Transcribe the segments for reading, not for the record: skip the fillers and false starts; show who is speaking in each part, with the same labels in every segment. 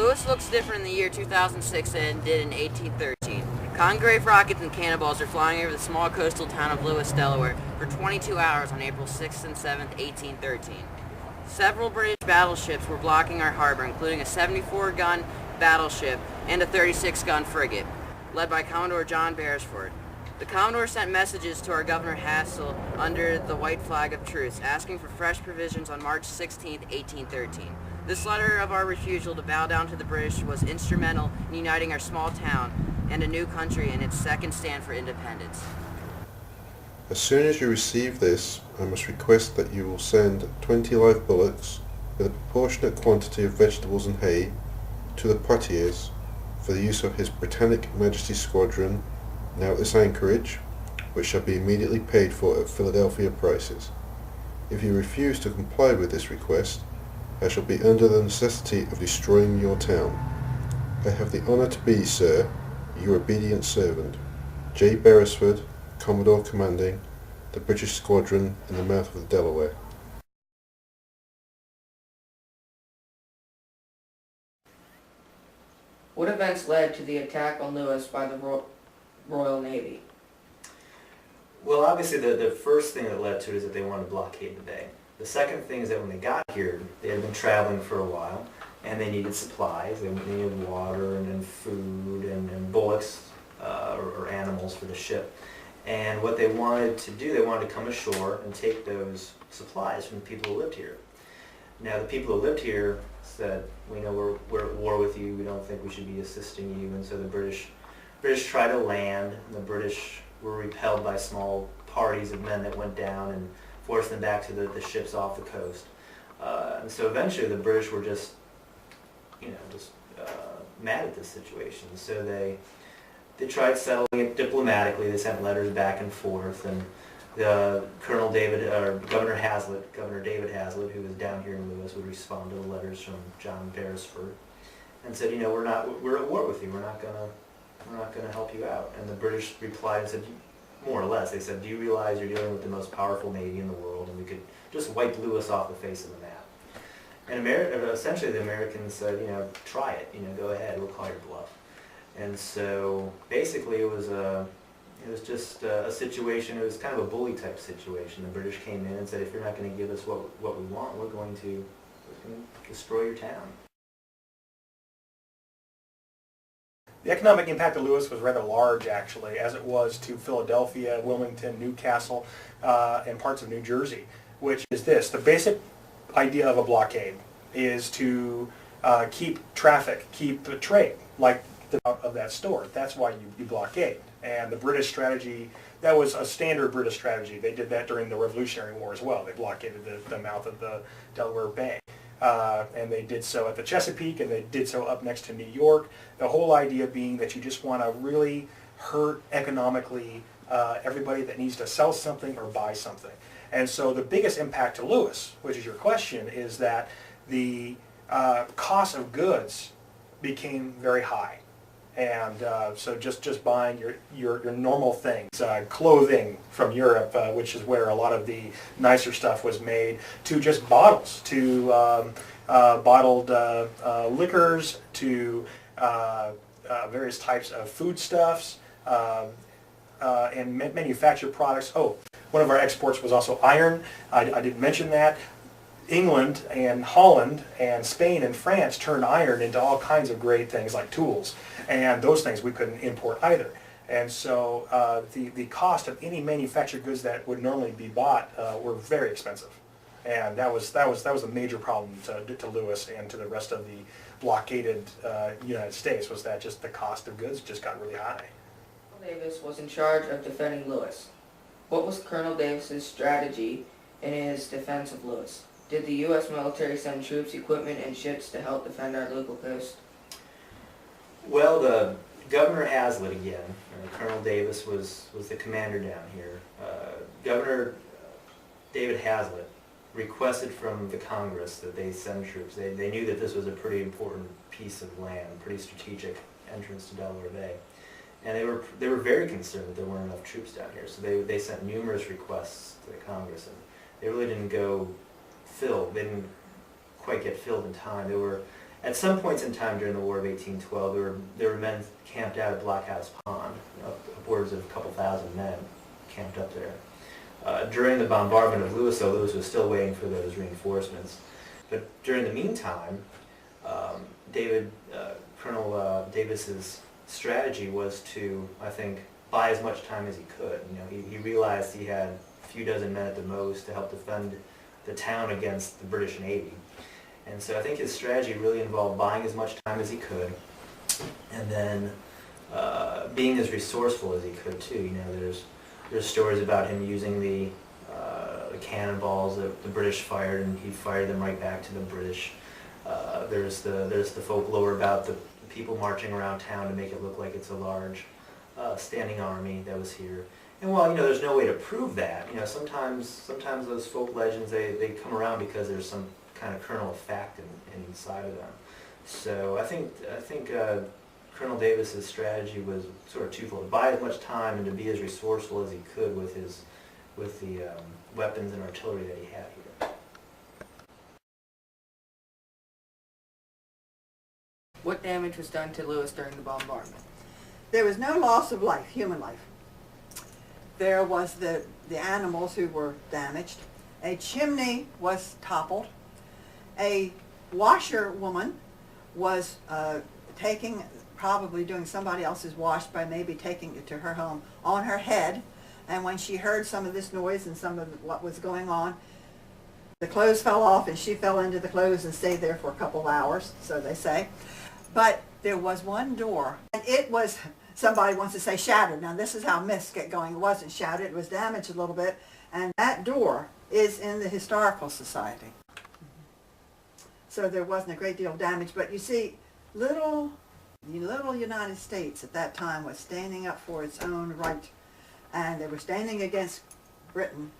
Speaker 1: Lewes looks different in the year 2006 than it did in 1813. Congreve rockets and cannonballs are flying over the small coastal town of Lewes, Delaware for 22 hours on April 6th and 7th, 1813. Several British battleships were blocking our harbor, including a 74-gun battleship and a 36-gun frigate, led by Commodore John Beresford. The Commodore sent messages to our Governor Hassel under the white flag of truce, asking for fresh provisions on March 16, 1813. This letter of our refusal to bow down to the British was instrumental in uniting our small town and a new country in its second stand for independence.
Speaker 2: As soon as you receive this, I must request that you will send 20 live bullocks with a proportionate quantity of vegetables and hay to the portrays for the use of His Britannic Majesty's squadron now at this anchorage, which shall be immediately paid for at Philadelphia prices. If you refuse to comply with this request, I shall be under the necessity of destroying your town. I have the honour to be, sir, your obedient servant, J. Beresford, Commodore commanding the British squadron in the mouth of the Delaware.
Speaker 3: What events led to the attack on Lewes by the Royal Navy?
Speaker 4: Well, obviously the first thing that led to it is that they wanted to blockade the bay. The second thing is that when they got here, they had been traveling for a while, and they needed supplies. They needed water and food and bullocks or animals for the ship. And what they wanted to do, they wanted to come ashore and take those supplies from the people who lived here. Now, the people who lived here said, we know we're at war with you, we don't think we should be assisting you, and so the British tried to land, and the British were repelled by small parties of men that went down and forced them back to the ships off the coast. And so eventually the British were just mad at this situation. So they tried settling it diplomatically. They sent letters back and forth, and Governor David Hazlitt, who was down here in Lewes, would respond to the letters from John Beresford and said, we're at war with you. We're not gonna help you out. And the British replied and said, more or less, they said, do you realize you're dealing with the most powerful navy in the world, and we could just wipe Lewes off the face of the map? And essentially the Americans said, try it, go ahead, we'll call your bluff. And so basically it was just a situation. It was kind of a bully type situation. The British came in and said, if you're not going to give us what we want, we're going to destroy your town.
Speaker 5: The economic impact of Lewes was rather large, actually, as it was to Philadelphia, Wilmington, Newcastle, and parts of New Jersey, which is this. The basic idea of a blockade is to keep traffic, keep trade, like out of that store. That's why you blockade. And the British strategy, that was a standard British strategy. They did that during the Revolutionary War as well. They blockaded the mouth of the Delaware Bay. And they did so at the Chesapeake, and they did so up next to New York. The whole idea being that you just want to really hurt economically everybody that needs to sell something or buy something. And so the biggest impact to Lewes, which is your question, is that the cost of goods became very high. And so just buying your normal things, clothing from Europe, which is where a lot of the nicer stuff was made, to just bottles, to bottled liquors, to various types of foodstuffs, and manufactured products. Oh, one of our exports was also iron. I didn't mention that. England and Holland and Spain and France turned iron into all kinds of great things like tools, and those things we couldn't import either. And so the cost of any manufactured goods that would normally be bought were very expensive, and that was a major problem to Lewes and to the rest of the blockaded United States, was that just the cost of goods just got really high.
Speaker 3: Colonel Davis was in charge of defending Lewes. What was Colonel Davis's strategy in his defense of Lewes? Did the U.S. military send troops, equipment, and ships to help defend our local coast?
Speaker 4: Well, the Governor Hazlitt again, Colonel Davis was the commander down here. Governor David Hazlitt requested from the Congress that they send troops. They knew that this was a pretty important piece of land, pretty strategic entrance to Delaware Bay. And they were very concerned that there weren't enough troops down here. So they sent numerous requests to the Congress, and they really didn't go filled. They didn't quite get filled in time. They were At some points in time during the War of 1812, there were men camped out at Blockhouse Pond, upwards of a couple thousand men camped up there. During the bombardment of Lewes, though, Lewes was still waiting for those reinforcements. But during the meantime, Colonel Davis's strategy was to, I think, buy as much time as he could. He realized he had a few dozen men at the most to help defend the town against the British Navy. And so I think his strategy really involved buying as much time as he could, and then being as resourceful as he could too. There's stories about him using the cannonballs that the British fired, and he fired them right back to the British. There's the folklore about the people marching around town to make it look like it's a large standing army that was here. And while there's no way to prove that, sometimes those folk legends they come around because there's some kind of kernel of fact inside of them. So I think Colonel Davis's strategy was sort of twofold: to buy as much time and to be as resourceful as he could with the weapons and artillery that he had here.
Speaker 3: What damage was done to Lewes during the bombardment?
Speaker 6: There was no loss of life, human life. There was the animals who were damaged. A chimney was toppled. A washerwoman was probably doing somebody else's wash by maybe taking it to her home on her head. And when she heard some of this noise and some of what was going on, the clothes fell off and she fell into the clothes and stayed there for a couple hours, so they say. But there was one door, and it was, somebody wants to say shattered. Now this is how myths get going. It wasn't shattered, it was damaged a little bit. And that door is in the Historical Society. So there wasn't a great deal of damage, but you see, the little United States at that time was standing up for its own right, and they were standing against Britain,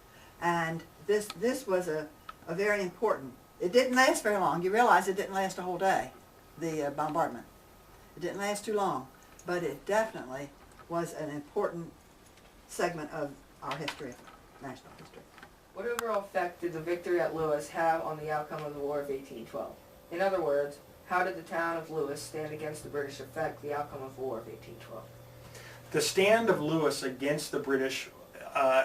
Speaker 6: and this was a very important. It didn't last very long. You realize it didn't last a whole day, the bombardment. It didn't last too long, but it definitely was an important segment of our history, national history.
Speaker 3: What overall effect did the victory at Lewes have on the outcome of the War of 1812? In other words, how did the town of Lewes stand against the British affect the outcome of the War of 1812?
Speaker 5: The stand of Lewes against the British,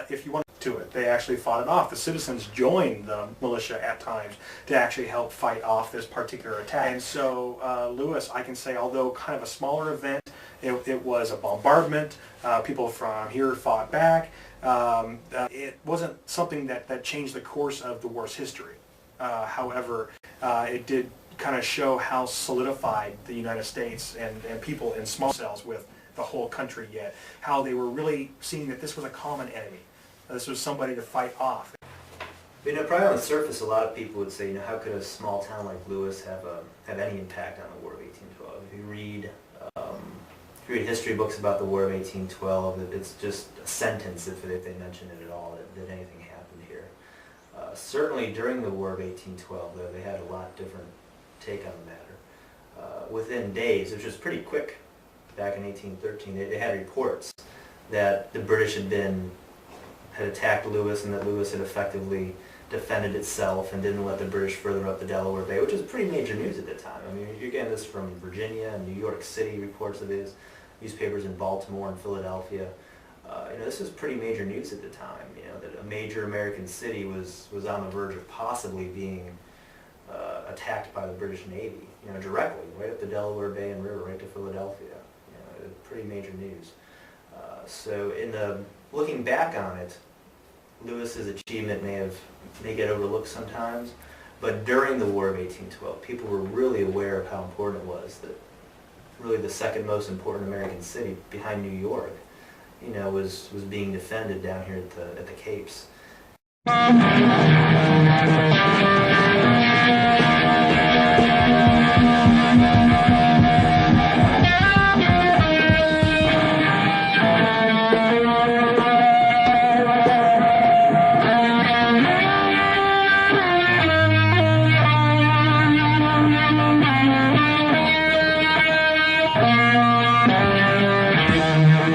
Speaker 5: if you want to it, they actually fought it off. The citizens joined the militia at times to actually help fight off this particular attack. And so Lewes, I can say, although kind of a smaller event, it was a bombardment. People from here fought back. It wasn't something that changed the course of the war's history. However, it did kind of show how solidified the United States and people in small cells with the whole country yet, how they were really seeing that this was a common enemy. This was somebody to fight off.
Speaker 4: Probably on the surface, a lot of people would say, how could a small town like Lewes have any impact on the War of 1812? If you read history books about the War of 1812, it's just a sentence if they mention it at all, that anything happened here. Certainly during the War of 1812, though, they had a lot different take on the matter. Within days, which was pretty quick back in 1813, they had reports that the British had attacked Lewes and that Lewes had effectively defended itself and didn't let the British further up the Delaware Bay, which was pretty major news at the time. You're getting this from Virginia and New York City, reports of this, newspapers in Baltimore and Philadelphia. This was pretty major news at the time, that a major American city was on the verge of possibly being attacked by the British Navy, directly, right up the Delaware Bay and River, right to Philadelphia. Pretty major news. So looking back on it, Lewis's achievement may get overlooked sometimes, but during the War of 1812, people were really aware of how important it was that really the second most important American city behind New York, was being defended down here at the Capes.